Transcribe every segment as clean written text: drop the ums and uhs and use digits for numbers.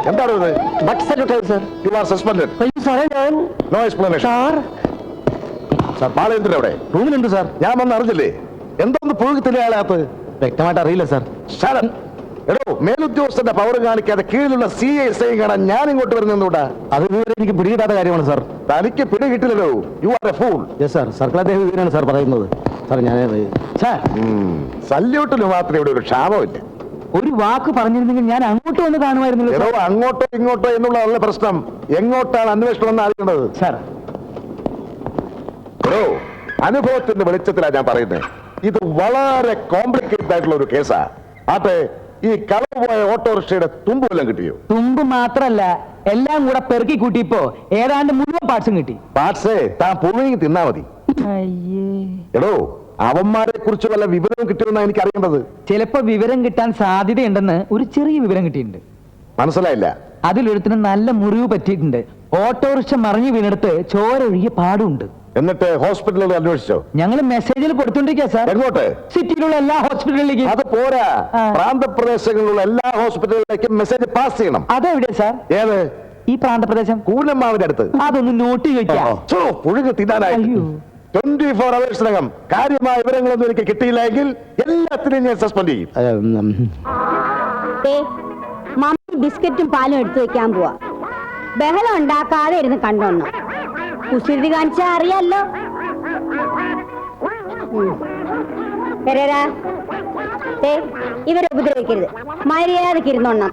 എന്താണ് ഇത്? Sir. You are suspended. സാറേ ഞാൻ No explanation. സാർ ബാലചന്ദ്രൻ എവിടെ? റൂമിലുണ്ട് സാർ. ഞാൻ വന്ന് അറിഞ്ഞില്ലേ? എന്തോന്ന് പുഴുകത്തില്ല അയാളകത്ത്? വ്യക്തമായിട്ട് അറിയില്ല സാർ. ശരൺ, എടോ മേലുദ്യോഗസ്ഥന്റെ പവർ കാണിക്കാതെ കീഴിലുള്ള CSI കാണാൻ ഞാൻ ഇങ്ങോട്ട് വരുന്നൂടാ. അത് ഇതുവരെ എനിക്ക് പിടികിട്ടാത്ത കാര്യമാണ് സാർ. തനിക്ക് പിടി കിട്ടില്ലല്ലോ. You are a fool. Yes sir. Circle അദ്ദേഹം ഇതിനാണ് സാർ പറയുന്നത്. സാർ ഞാൻ സാർ സല്യൂട്ടിന് മാത്രമേ ഇവിടെ ഒരു ക്ഷാമമില്ല. ഒരു വാക്ക് പറഞ്ഞിരുന്നെങ്കിൽ ഞാൻ അങ്ങോട്ട് വന്ന് കാണുമായിരുന്നില്ല. എടോ അങ്ങോട്ടോ ഇങ്ങോട്ടോ എന്നുള്ളതല്ല പ്രശ്നം, എങ്ങോട്ടാണ് അന്വേഷണം എന്ന് അറിയേണ്ടത്. സാർ എടോ അനുഭവത്തിന്റെ വെളിച്ചത്തിലാണ് ഞാൻ പറയുന്നത്. ഇത് വളരെ കോംപ്ലിക്കേറ്റഡ് ആയിട്ടുള്ള ഒരു കേസാ. ആട്ടെ, ഈ കളവ് പോയ ഓട്ടോറിക്ഷയുടെ തുമ്പ് വല്ലതും കിട്ടിയോ? തുമ്പ് മാത്രല്ല, എല്ലാം കൂടെ പെറുക്കി കൂട്ടിയപ്പോ ഏതാണ്ട് മുഴുവൻ പാർട്സും കിട്ടി. പാർട്സേ താൻ പുഴുങ്ങി തിന്നാ മതി. എടോ അവന്മാരെ കുറിച്ച് വല്ല വിവരവും കിട്ടിയെന്നാണ് എനിക്ക് അറിയേണ്ടത്. ചിലപ്പോ വിവരം കിട്ടാൻ സാധ്യതയുണ്ടെന്ന് ഒരു ചെറിയ വിവരം കിട്ടിയിട്ടുണ്ട്. മനസ്സിലായില്ല? അതിലൊരുത്തിന് നല്ല മുറിവ് പറ്റിയിട്ടുണ്ട്. ഓട്ടോറിക്ഷ മറിഞ്ഞു വീണെടുത്ത് ചോര ഒഴുകിയ പാടുണ്ട്. എന്നിട്ട് ഹോസ്പിറ്റലിൽ അന്വേഷിച്ചോ? ഞങ്ങൾ മെസ്സേജിൽ കൊടുത്തോണ്ടിരിക്കുക സാർ. എങ്ങോട്ട്? സിറ്റിയിലുള്ള എല്ലാ ഹോസ്പിറ്റലിലേക്കും. അത് പോരാ, പ്രാന്തപ്രദേശങ്ങളിലുള്ള എല്ലാ ഹോസ്പിറ്റലിലേക്കും മെസ്സേജ് പാസ് ചെയ്യണം. അതെവിടെ സാർ? ഏത്? ഈ പ്രാന്തപ്രദേശം കൂനമ്മാവിന്റെ അടുത്ത്. അതൊന്ന് നോട്ട് വെക്കാം. പുഴുങ്ങി തിന്നാനായി 24 hours കാര്യമായ വിവരങ്ങളൊന്നും എനിക്ക് കിട്ടിയില്ലെങ്കിൽ എല്ലാത്തിനെയും ഞാൻ സസ്പെൻഡ് ചെയ്യും. മമ്മി ബിസ്ക്കറ്റും പാലും എടുത്തു വെക്കാൻ പോവാ. ബഹളം ഉണ്ടാക്കാതെ ഇരുന്ന് കണ്ടോണം. കുസൃതി കാണിച്ചാ അറിയാലോ. ഇവരെ ഉപദ്രവിക്കരുത്, മര്യാദക്ക് ഇരുന്നോണം.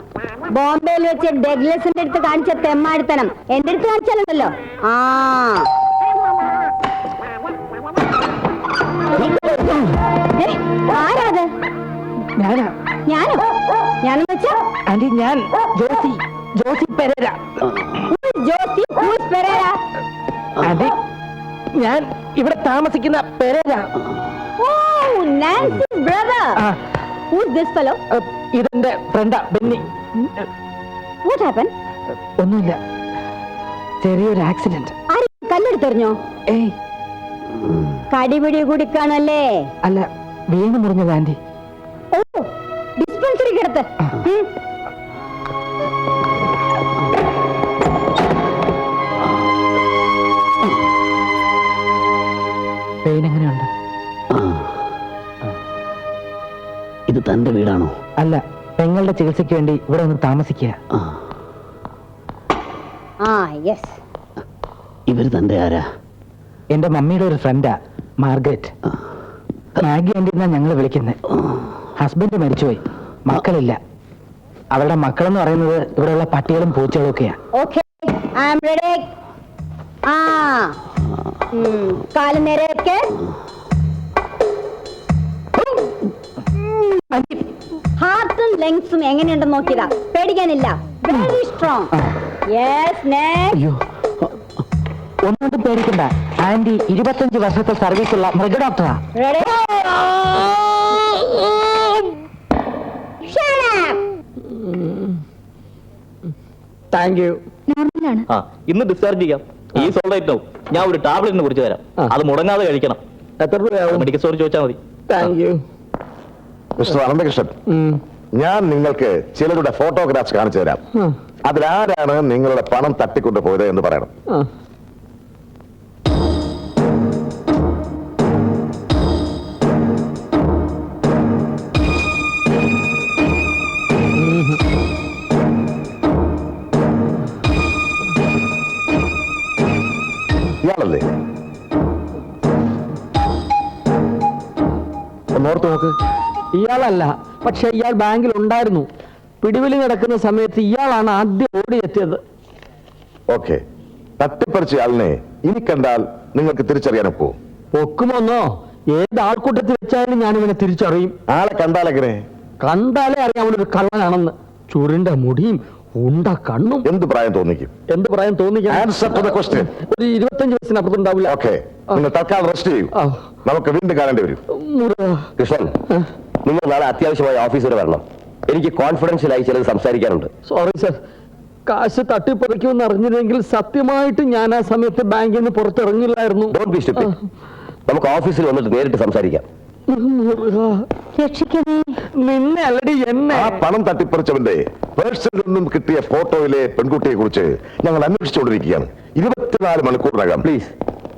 ബോംബെയിൽ വെച്ച് ഡഗ്ലസിന്റെ അടുത്ത് കാണിച്ച തെമ്മാടിത്തനം എന്റെ അടുത്ത് കാണിച്ചാലുണ്ടല്ലോ. ആരാത്? ഞാനോ? ഞാനെന്ന് വെച്ചാ ആന്റി, ഞാൻ ജോസി പെരേര. ജോസി പെരേര? ആന്റി, ഞാൻ ഇവിടെ താമസിക്കുന്ന Pereira. Nancy's brother. Who's this fellow? ഇതെന്റെ ഫ്രണ്ടാ ബെന്നി. What happened? ഒന്നുമില്ല, ചെറിയൊരു ആക്സിഡന്റ്. ആരും കല്ലെടുത്തെറിഞ്ഞോ? ഏയ്, കടിപിടി കുടിക്കാണല്ലേ? അല്ല, വീണ് മുറിഞ്ഞത് ആന്റി. ഓ, ഡിസ്പെൻസറി കിടത്ത്. പെയിൻ എങ്ങനെയുണ്ട്? ഇത് തന്റെ വീടാണോ? അല്ല, പെങ്ങളുടെ ചികിത്സയ്ക്ക് വേണ്ടി ഇവിടെ ഒന്ന് താമസിക്കുക. ഇവര് തന്റെ ആരാ? എന്റെ മമ്മിയുടെ ഒരു ഫ്രണ്ടാ, മാർഗരറ്റ്. മാഗി ആന്റി എന്നാ ഞങ്ങൾ വിളിക്കുന്നത്. ഹസ്ബൻഡ് മരിച്ചുപോയി, മക്കളില്ല. അവരുടെ മക്കളെന്ന് പറയുന്നത് ഇവിടെയുള്ള പട്ടികളും പൂച്ചകളും ഒക്കെയാ. കാലം നേരെ ഹാർട്ടും ലങ്സും എങ്ങനെയുണ്ടെന്ന് നോക്കിയതാ. പേടിക്കാനില്ല, വെരി സ്ട്രോങ്. അയ്യോ, ഒന്നുകൊണ്ടും പേടിക്കണ്ട. ആന്റി 25 വർഷത്തെ സർവീസുള്ള മൃഗ ഡോക്ടറാ. Thank you. ഇന്ന് ഡിസ്ചാർജ് ചെയ്യാം. ഈ സോൾഡേറ്റ് ഞാൻ ഒരു ടാബ്ലറ്റിനെ കുറിച്ച് തരാം. അത് മുടങ്ങാതെ കഴിക്കണം. എത്ര രൂപയാവും? മെഡിക്കൽ സ്റ്റോറിൽ ചോദിച്ചാൽ മതി. Thank you. മിസ്റ്റർ അനന്തകൃഷ്ണൻ, ഞാൻ നിങ്ങൾക്ക് ചിലരുടെ ഫോട്ടോഗ്രാഫ്സ് കാണിച്ചു തരാം. അതിലാരാണ് നിങ്ങളുടെ പണം തട്ടിക്കൊണ്ടു പോയത് എന്ന് പറയണം. ഇയാളല്ലേ? ഓർത്ത് നോക്ക്. ഇയാളല്ല, പക്ഷെ ഇയാൾ ബാങ്കിൽ ഉണ്ടായിരുന്നു. പിടിവിലി നടക്കുന്ന സമയത്ത് ഇയാളാണ് ആദ്യം ഓടിയെത്തിയത്. ഓക്കെ, തട്ടിപ്പറിച്ച ആളിനെ ഇനി കണ്ടാൽ നിങ്ങൾക്ക് തിരിച്ചറിയാനൊപ്പോ? ഒക്കുമോന്നോ? ഏത് ആൾക്കൂട്ടത്തിൽ വെച്ചാലും ഞാൻ ഇവനെ തിരിച്ചറിയും. ആളെ കണ്ടാലെങ്ങനെ? കണ്ടാലേ അറിയാം അവനൊരു കള്ളനാണെന്ന്. ചുരുണ്ട മുടിയും ഉണ്ട കണ്ണും. എന്ത് പ്രായം തോന്നിക്കും? എന്ത് പ്രായം തോന്നിക്കും? ഒരു 25 വയസ്സിനപ്പുറത്തുണ്ടാവില്ല. ഓക്കെ, നിങ്ങൾ തൽക്കാലം റെസ്റ്റ് ചെയ്യൂ. നമുക്ക് വീണ്ടും കാണേണ്ടി വരും. കൃഷ്ണൻ, നിങ്ങൾ നാളെ അത്യാവശ്യമായി ഓഫീസ് വരെ വരണം. എനിക്ക് കോൺഫിഡൻഷ്യലായി ചിലത് സംസാരിക്കാനുണ്ട്. സോറി സർ, കാശ് തട്ടിപ്പറിക്കുമെന്ന് അറിഞ്ഞിരുന്നെങ്കിൽ സത്യമായിട്ട് ഞാൻ ആ സമയത്ത് ബാങ്കിൽ നിന്ന് പുറത്തിറങ്ങില്ലായിരുന്നു. നമുക്ക് ഓഫീസിൽ വന്നിട്ട് നേരിട്ട് സംസാരിക്കാം. രക്ഷിക്കണേ. നിന്നെ അല്ലടി എന്നെ. ആ പണം തട്ടിപ്പറിച്ചവന്റെ പേഴ്സിൽ നിന്നും കിട്ടിയ ഫോട്ടോയിലെ പെൺകുട്ടിയെ കുറിച്ച് ഞങ്ങൾ അന്വേഷിച്ചുകൊണ്ടിരിക്കുകയാണ്. 24 മണിക്കൂറിനകം. പ്ലീസ്,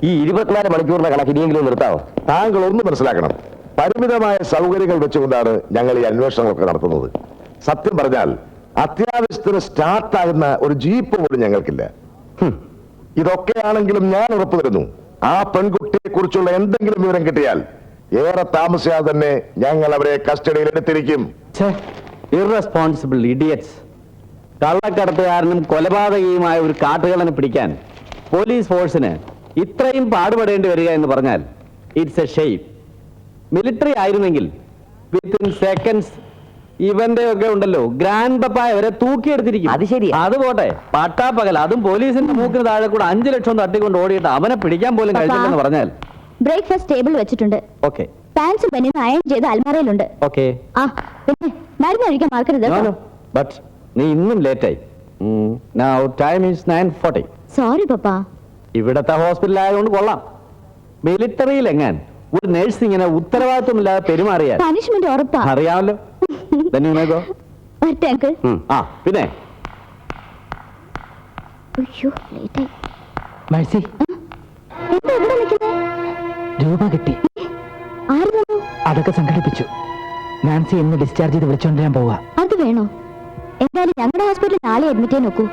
ഈ 24 മണിക്കൂറിന്റെ കണക്ക് ഇനിയെങ്കിലും നിർത്താമോ? താങ്കൾ ഒന്ന് മനസ്സിലാക്കണം, പരിമിതമായ സൗകര്യങ്ങൾ വെച്ചുകൊണ്ടാണ് ഞങ്ങൾ ഈ അന്വേഷണങ്ങളൊക്കെ നടത്തുന്നത്. സത്യം പറഞ്ഞാൽ അത്യാവശ്യത്തിന് സ്റ്റാർട്ടാകുന്ന ഒരു ജീപ്പ് പോലും ഞങ്ങൾക്കില്ല. ഇതൊക്കെയാണെങ്കിലും ഞാൻ ഉറപ്പു തരുന്നു, ആ പെൺകുട്ടിയെ കുറിച്ചുള്ള എന്തെങ്കിലും വിവരം കിട്ടിയാൽ ഏറെ താമസിയാതെ തന്നെ ഞങ്ങൾ അവരെ കസ്റ്റഡിയിൽ എടുത്തിരിക്കും. Irresponsible idiots. കള്ളക്കടത്തുകാരനും കൊലപാതകയുമായ ഒരു കാട്ടുകള്ളനെ പിടിക്കാൻ പോലീസ് ഫോഴ്സിന് ഇത്രയും പാടുപെടേണ്ടി വരിക എന്ന് പറഞ്ഞാൽ ഇറ്റ്സ് എ ഷെയിം. മിലിറ്ററി ആയിരുന്നെങ്കിൽ വിത്തിൻ സെക്കൻഡ്സ് ഇവന്റെ ഒക്കെ ഉണ്ടല്ലോ ഗ്രാൻഡ് പപ്പായ വരെ തൂക്കിയെടുത്തിരിക്കും. അത് ശരിയാ. അത് പോട്ടെ, പട്ടാപ്പകൽ അതും പോലീസിന്റെ മൂക്കിന് താഴെ കൂടെ 5 ലക്ഷം തട്ടിക്കൊണ്ട് ഓടിയിട്ട് അവനെ പിടിക്കാൻ പോലും കഴിഞ്ഞില്ലെന്ന് പറഞ്ഞാൽ. ബ്രേക്ക്ഫാസ്റ്റ് ടേബിൾ വെച്ചിട്ടുണ്ട്. ഓക്കെ പാൻസും പെന്നും അയൺ ചെയ്ത് അൽമാരയിലുണ്ട്. ഓക്കെ. ആ പിന്നെ മരുന്ന് കഴിക്കാൻ മറക്കരുത്. ബട്ട് നീ ഇന്നും ലേറ്റായി. Now time is 9:40. സോറി പപ്പ. ഇവിടത്തെ ഹോസ്പിറ്റൽ ആയതുകൊണ്ട് കൊള്ളാം. മിലിറ്ററിയിൽ എങ്ങാൻ ഒരു നേഴ്സ് ഇങ്ങനെ ഉത്തരവാദിത്വമില്ലാതെ പെരുമാറിയാൽ പണിഷ്മെന്റ് ഉറപ്പാ. അറിയാമല്ലോ. വരട്ടെ അങ്കിൾ. ആ പിന്നെ അയ്യോ ലേറ്റായി. മേഴ്സി, എന്താ ഇവിടെ നിൽക്കുന്നേ? രൂപ കിട്ടി. ആര് തന്നു? അതൊക്കെ സംഘടിപ്പിച്ചു. നാൻസി ഇന്ന് ഡിസ്ചാർജ് ചെയ്ത് വിളിച്ചോണ്ട് ഞാൻ പോവാ. അത് വേണോ? എന്തായാലും ഞങ്ങളുടെ ഹോസ്പിറ്റലിൽ നാളെ അഡ്മിറ്റ് ചെയ്യാൻ നോക്കൂ.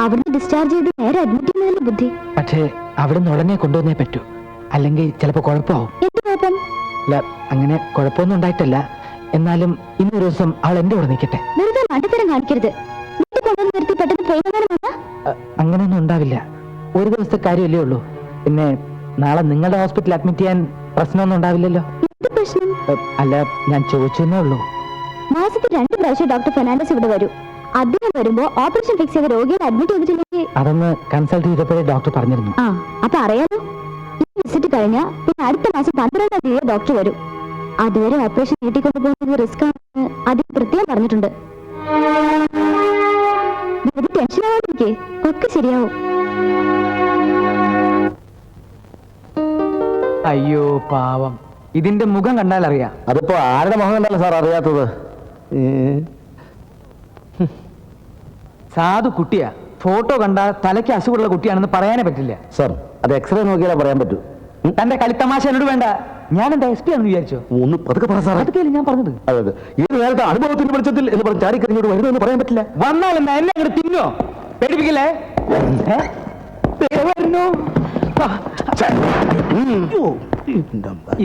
അവിടുന്ന് ഡിസ്ചാർജ് ചെയ്ത് നേരെ അഡ്മിറ്റ് ചെയ്യുന്നതിന്റെ ബുദ്ധി. പക്ഷേ അവിടുന്ന് ഉടനെ കൊണ്ടുവന്നേ പറ്റൂ, അല്ലെങ്കിൽ ചിലപ്പോ കുഴപ്പമാവും. എന്ത് കുഴപ്പം? അല്ല, അങ്ങനെ കുഴപ്പമൊന്നും ഉണ്ടായിട്ടല്ല. എന്നാലും ഇന്നൊരു ദിവസം അവൾ എന്റെ കൂടെ നിൽക്കട്ടെ. വെറുതെ മണ്ടത്തരം കാണിക്കരുത്. വീട്ടിൽ കൊണ്ടുവന്ന് നിർത്തി പെട്ടെന്ന് ട്രെയിൻ അങ്ങനെയൊന്നും ഉണ്ടാവില്ല. ഒരു ദിവസത്തെ കാര്യമല്ലേ ഉള്ളൂ. പിന്നെ നാളെ നിങ്ങളുടെ ഹോസ്പിറ്റലിൽ അഡ്മിറ്റ് ചെയ്യാൻ പ്രശ്നമൊന്നും ഉണ്ടാവില്ലല്ലോ. എന്ത് പ്രശ്നം? അല്ല, ഞാൻ ചോദിച്ചെന്നേ ഉള്ളൂ. മാസത്തിൽ 2 പ്രാവശ്യം ഡോക്ടർ ഫെർണാണ്ടസ് ഇവിടെ വരും. അദ്ദേഹം വരുമ്പോ ഓപ്പറേഷൻ ഫിക്സ് ചെയ്ത രോഗിയെ അഡ്മിറ്റ് ചെയ്തിട്ടില്ലെങ്കിൽ അതൊന്ന് കൺസൾട്ട് ചെയ്തപ്പോഴേ ഡോക്ടർ പറഞ്ഞിരുന്നു. ആ അപ്പൊ അറിയാലോ. ഈ വിസിറ്റ് കഴിഞ്ഞാൽ പിന്നെ അടുത്ത മാസം 12-ാം തീയതി ഡോക്ടർ വരും. അതുവരെ ഓപ്പറേഷൻ നീട്ടിക്കൊണ്ടു പോകുന്നത് റിസ്ക് ആണെന്ന് അദ്ദേഹം പ്രത്യേകം പറഞ്ഞിട്ടുണ്ട്. ടെൻഷൻ ആവാതിരിക്കേ, ഒക്കെ ശരിയാവും. അയ്യോ പാവം, ഇതിന്റെ മുഖം കണ്ടാൽ അറിയാം. അതിപ്പോ ആരുടെ മുഖം കണ്ടല്ലോ സാർ അറിയാത്തത്? സാധു കുട്ടിയാ. ഫോട്ടോ കണ്ടാൽ തലയ്ക്ക് അസുഖമുള്ള കുട്ടിയാണെന്ന് പറയാനേ പറ്റില്ല. സാർ, അത് എക്സ്റേ നോക്കിയാലേ പറയാൻ പറ്റൂ. തന്റെ കളിത്തമാശ എന്നോട് വേണ്ട. ഞാൻ എന്താ SP ആണെന്ന് വിചാരിച്ചോ? ഒന്ന് പതുക്കെ പറ സാർ. അതൊക്കെയല്ലേ ഞാൻ പറഞ്ഞത്. അതെ, ഏത് നേരത്തെ അനുഭവത്തിന്റെ വെളിച്ചത്തിൽ എന്ന് പറഞ്ഞ് ചാടിക്കരിഞ്ഞോട് വരുന്നതെന്ന് പറയാൻ പറ്റില്ല. വന്നാലെന്നാ എന്നെ അങ്ങോട്ട് തിന്നോ? പേടിപ്പിക്കില്ലേ? വരുന്നു.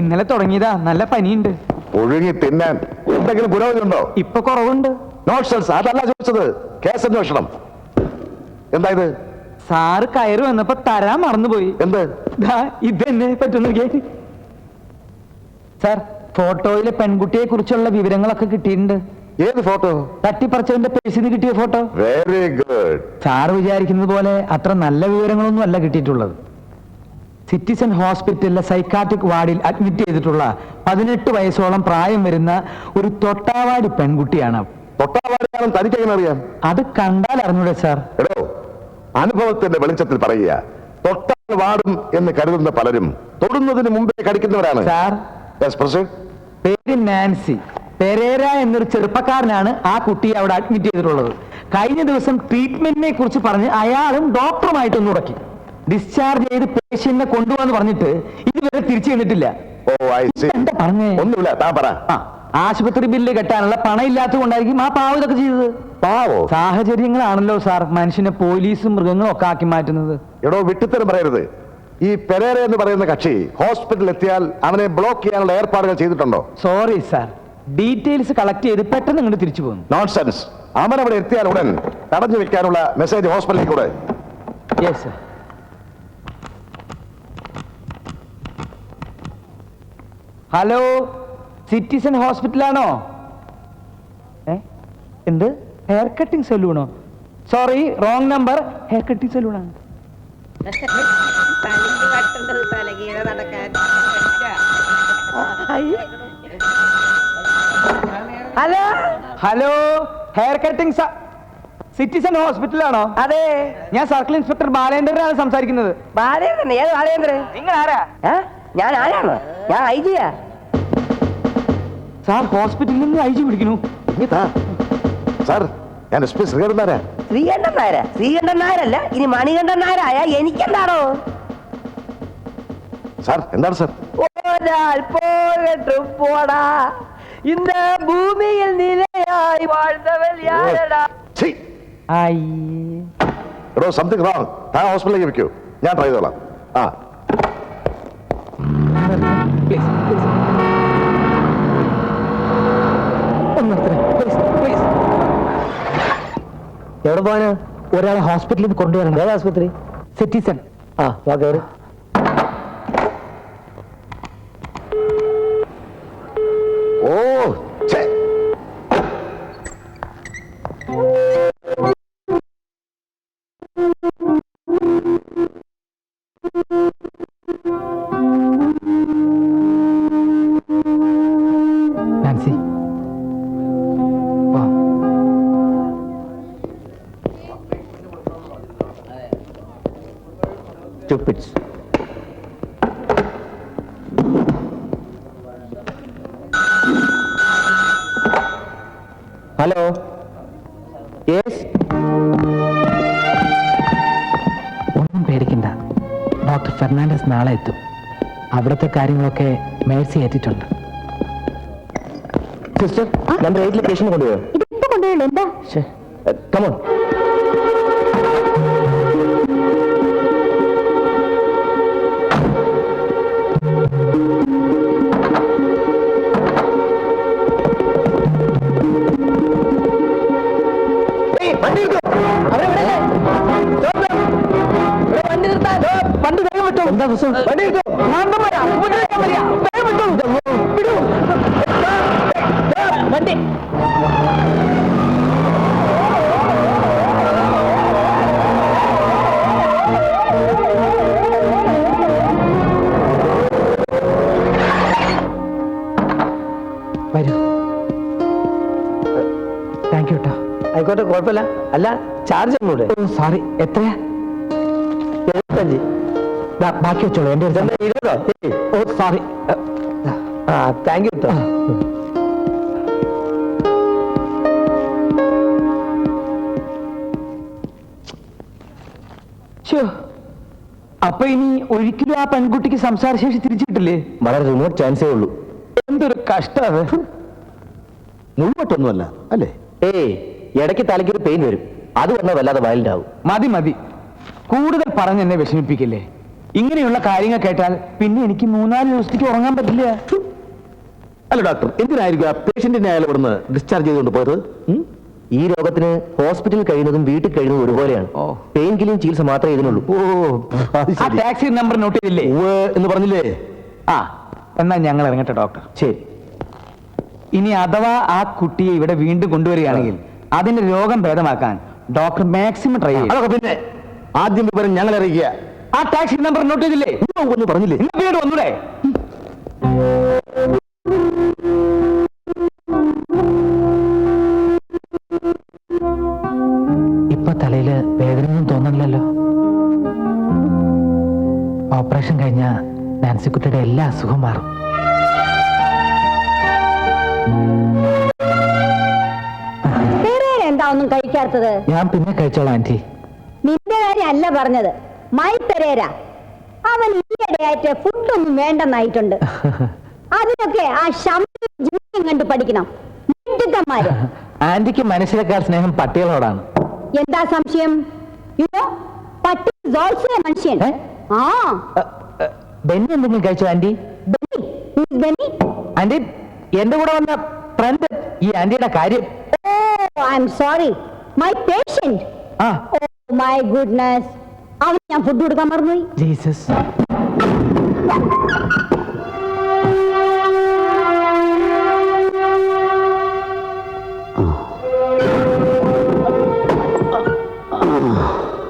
ഇന്നലെ തുടങ്ങിയതാ, നല്ല പനിയുണ്ട്. ഒഴുങ്ങി തിന്നാൻ എന്തെങ്കിലും പുരോഗതിയുണ്ടോ? ഇപ്പൊ കുറവുണ്ട്. നോട്ട്സൺസ്, അതല്ല ചോദിച്ചത്. കേസ് അന്വേഷണം എന്താ ഇത്? സാറ് കയറി വന്നപ്പോ തരാൻ മറന്നുപോയി. എന്ത്? ഇതെന്നെ പറ്റുന്നു. സാർ, ഫോട്ടോയിലെ പെൺകുട്ടിയെ കുറിച്ചുള്ള വിവരങ്ങളൊക്കെ കിട്ടിയിട്ടുണ്ട്. ഏത് ഫോട്ടോ? തട്ടിപ്പറിച്ചവന്റെ പേഴ്സിൽ നിന്ന് കിട്ടിയ ഫോട്ടോ. Very good. സാറ് വിചാരിക്കുന്നത് പോലെ അത്ര നല്ല വിവരങ്ങളൊന്നും അല്ല കിട്ടിയിട്ടുള്ളത്. സിറ്റിസൺ ഹോസ്പിറ്റലിലെ സൈക്കാട്രിക് വാർഡിൽ അഡ്മിറ്റ് ചെയ്തിട്ടുള്ള 18 വയസ്സോളം പ്രായം വരുന്ന ഒരു തൊട്ടാവാടി പെൺകുട്ടിയാണ്. തൊട്ടാവാടിയാണെന്ന് തനിക്ക് എങ്ങനെ അറിയാം? അത് കണ്ടാൽ അറിഞ്ഞൂടെ സാർ? എടോ, അനുഭവത്തിന്റെ വെളിച്ചത്തിൽ പറയുക. തൊട്ടാൽ വാടും എന്ന് കരുതുന്ന പലരും തൊടുന്നതിന് മുമ്പേ കടിക്കുന്നവരാണ്. സാർ, പേര് നാൻസി പെരേര എന്നൊരു ചെറുപ്പക്കാരനാണ് ആ കുട്ടിയെ അവിടെ അഡ്മിറ്റ് ചെയ്തിട്ടുള്ളത്. കഴിഞ്ഞ ദിവസം ട്രീറ്റ്മെന്റിനെ കുറിച്ച് പറഞ്ഞ് അയാളും ഡോക്ടറുമായിട്ടൊന്ന് ഉടക്കി. ഡിസ്ചാർജ് ചെയ്ത് പേഷ്യന്റിനെ കൊണ്ടുപോകാന്ന് പറഞ്ഞിട്ട് ഇതുവരെ തിരിച്ചു ചെന്നിട്ടില്ല. ഓ, ഐ സീ. എന്താ പറഞ്ഞേ? ഒന്നുമില്ല, താൻ പറ. ആശുപത്രി ബില്ല് കെട്ടാനുള്ള പണം ഇല്ലാത്തത് കൊണ്ടായിരിക്കും ആ പാവം ഇതൊക്കെ ചെയ്തത്. പാവോ? സാഹചര്യങ്ങളാണല്ലോ സാർ മനുഷ്യനെ പോലീസും മൃഗങ്ങളും ഒക്കെ ആക്കി മാറ്റുന്നത്. എടോ, വിട്ടിത്തരം പറയരുത്. ഈ പെരേര എന്ന് പറയുന്ന കക്ഷി ഹോസ്പിറ്റലിൽ എത്തിയാൽ അവനെ ബ്ലോക്ക് ചെയ്യാനുള്ള ഏർപ്പാടുകൾ ചെയ്തിട്ടുണ്ടോ? സോറി സാർ, ഡീറ്റെയിൽസ് കളക്ട് ചെയ്ത് പെട്ടെന്ന് ഇങ്ങോട്ട് തിരിച്ചു പോകുന്നു. നോൺസെൻസ്. അവൻ അവിടെ എത്തിയാൽ ഉടൻ തടഞ്ഞു വെക്കാനുള്ള മെസ്സേജ് ഹോസ്പിറ്റലിൽ കൂടെ. Yes sir. ഹലോ, സിറ്റിസൺ ഹോസ്പിറ്റലാണോ? എന്ത്? ഹെയർ കട്ടിംഗ് സലൂണോ? Sorry, wrong number. Hair cutting സലൂണാണ്. Hello hello, hair cutting citizen ഹോസ്പിറ്റലാണോ? അതെ, ഞാൻ സർക്കിൾ ഇൻസ്പെക്ടർ ബാലേന്ദ്രനാണ് സംസാരിക്കുന്നത്. ബാലേന്ദ്രൻ? ഏത് ബാലേന്ദ്രൻ? നിങ്ങൾ ആരാ? ഞാൻ ആരാണ്? ഞാൻ IG-യാ. സാർ ഹോസ്പിറ്റലിൽ നിന്ന് അയച്ചു പിടിക്കണു. സാർ, ഞാൻ SP ശ്രീകണ്ഠൻ നായരാ. ശ്രീകണ്ഠൻ നായര? ശ്രീകണ്ഠൻ നായരല്ല, ഇനി മണികണ്ഠൻ നായരായ എനിക്കെന്താണോ? സാർ, എന്താണ് സാർ? ഒരാൾ പോകട്ടും പോടാ, இந்த பூமியில் நிலையாய் வாழ்ந்தவள் யாரடா? ഛീ! എടോ, സംതിങ് റോങ്. താൻ ഹോസ്പിറ്റലിലേക്ക് വെക്കൂ, ഞാൻ ട്രൈ ചെയ്തോളാം. ആ, എവിടെ പോവാന്? ഒരാളെ ഹോസ്പിറ്റലിൽ നിന്ന് കൊണ്ടുവരണം. ഏത് ആശുപത്രി? സിറ്റിസൺ. ആ, വാ കയറി. ഓ, ഛേ! നാൻസി, വാ. Stupids. Hello, yes. ഒന്നും പേടിക്കണ്ട. ഡോക്ടർ ഫെർണാണ്ടസ് നാളെ എത്തും. അവിടുത്തെ കാര്യങ്ങളൊക്കെ മേഴ്സി ഏറ്റിട്ടുണ്ട്. സിസ്റ്റർ, നമ്പർ 8 പേഷ്യന്റ് കൊണ്ടുപോയോ? ഇതിപ്പോ കൊണ്ടുവരുള്ളൂ. എന്താ? കമോൺ. എന്താ പ്രശ്നം? വണ്ടി വരൂ. താങ്ക് യു കേട്ടോ. ആയിക്കോട്ടെ, കുഴപ്പമില്ല. അല്ല, ചാർജ് ഒന്നൂടെ? സോറി. എത്രയാ? 75. ബാക്കി വെച്ചോളൂ. എന്റെ ഒരു 20. ഓ, സോറി. ആ, താങ്ക് യു കേട്ടോ. അപ്പൊ ഇനി ഒരിക്കലും ആ പെൺകുട്ടിക്ക് സംസാരശേഷി തിരിച്ചു കിട്ടില്ലേ? വളരെ റിമോട്ട് ചാൻസേ ഉള്ളൂ. എന്തൊരു കഷ്ടം. മുഴുവട്ടൊന്നുമല്ല അല്ലേ? ഏയ്, ഇടയ്ക്ക് തലയ്ക്കൊരു പെയിൻ വരും. അത് വന്നാൽ വല്ലാതെ വയലന്റ് ആവും. മതി മതി, കൂടുതൽ പറഞ്ഞ് എന്നെ വിഷമിപ്പിക്കില്ലേ. ഇങ്ങനെയുള്ള കാര്യങ്ങൾ കേട്ടാൽ പിന്നെ എനിക്ക് 3-4 ദിവസത്തേക്ക് ഉറങ്ങാൻ പറ്റില്ല. അല്ല ഡോക്ടർ, എന്തിനായിരിക്കും ആ പേഷ്യന്റിനെ അയാൾ ഇവിടുന്ന് ഡിസ്ചാർജ് ചെയ്തുകൊണ്ട് പോയത്? ഈ രോഗത്തിന് ഹോസ്പിറ്റലിൽ കഴിയുന്നതും വീട്ടിൽ കഴിയുന്നതും ഒരുപോലെയാണ്. ഓ. പെയിൻ കില്ലിംഗ് ചികിത്സ മാത്രമേ ഇതിനുള്ളൂ. ആ ടാക്സി നമ്പർ നോട്ട് ചെയ്തില്ലേ? എന്ന് പറഞ്ഞില്ലേ? ആ, എന്നാൽ ഞങ്ങൾ ഇറങ്ങട്ടെ ഡോക്ടർ. ശരി. ഇനി അഥവാ ആ കുട്ടിയെ ഇവിടെ വീണ്ടും കൊണ്ടുവരികയാണെങ്കിൽ അതിന്റെ രോഗം ഭേദമാക്കാൻ ഡോക്ടർ മാക്സിമം ട്രൈ ചെയ്യും. അതൊക്കെ പിന്നെ ആദ്യം വിവരം ഞങ്ങൾ അറിയിക്കുക. ആ ടാക്സി നമ്പർ നോട്ട് ചെയ്തില്ലേ? ഒന്ന് പറഞ്ഞില്ലേ? ഇന്ന് വീട് വന്നൂടെ? ഇപ്പൊ തലയില് വേദനയൊന്നും തോന്നണില്ലല്ലോ. ഓപ്പറേഷൻ കഴിഞ്ഞ നാൻസിക്കുട്ടിയുടെ എല്ലാ അസുഖം മാറും. എന്താ ഒന്നും കഴിക്കാത്തത്? ഞാൻ പിന്നെ കഴിച്ചോളാം ആന്റി. നിന്റെ കാര്യമല്ല പറഞ്ഞത്, മൈ പെരേര. അവൻ ഈയിടെയായിട്ട് ഫുഡൊന്നും വേണ്ടെന്നായിട്ടുണ്ട്. അതിനൊക്കെ ആ ശമ്പളം കണ്ട് പഠിക്കണം. മിടുക്കന്മാര്. ആന്റിക്ക് മനുഷ്യരെക്കാൾ സ്നേഹം പട്ടികളോടാണ്. എന്താ സംശയം? യുനോ, പട്ടി is also a മനുഷ്യൻ. ആ, ബെന്നി എന്തെങ്കിലും കഴിച്ചോ aunty? Benny? Who is Benny? Aunty, എന്റെ കൂടെ വന്ന ഫ്രണ്ട് ഈ ആന്റിയുടെ കാര്യം. Oh, I'm sorry. My patient. ആ, Oh my goodness. അവന് ഞാൻ ഫുഡ് കൊടുക്കാൻ മറന്നുപോയി. ജീസസ്.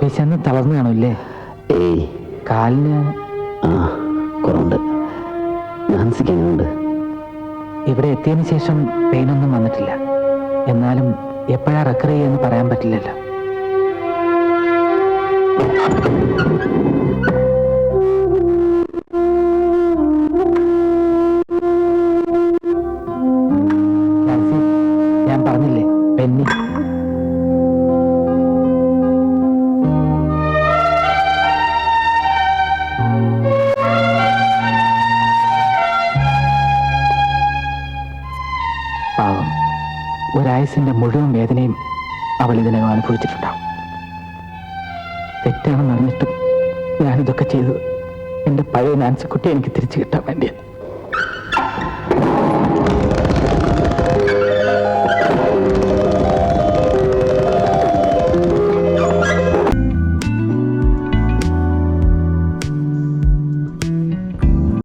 വിശന്ന് തളർന്നു കാണൂല്ലേ? ഏയ്, കാലിന് കുറവുണ്ട്. നാൻസിക്ക് എങ്ങനെയുണ്ട്? ഇവിടെ എത്തിയതിനു ശേഷം പെയിനൊന്നും വന്നിട്ടില്ല. എന്നാലും എപ്പോഴാ റെക്കർ ചെയ്യുമെന്ന് പറയാൻ പറ്റില്ലല്ലോ. ഞാൻ പറഞ്ഞില്ലേ, പെന്നി. പാവം, ഒരായുസിന്റെ മുഴുവൻ വേദനയും അവൾ ഇതിനകം അനുഭവിച്ചിട്ടുണ്ടാവും. തെറ്റാണെന്ന് അറിഞ്ഞിട്ടും ഞാനിതൊക്കെ ചെയ്തത് എന്റെ പഴയ നാൻസിക്കുട്ടി എനിക്ക് തിരിച്ചു കിട്ടാൻ വേണ്ടിയാണ്.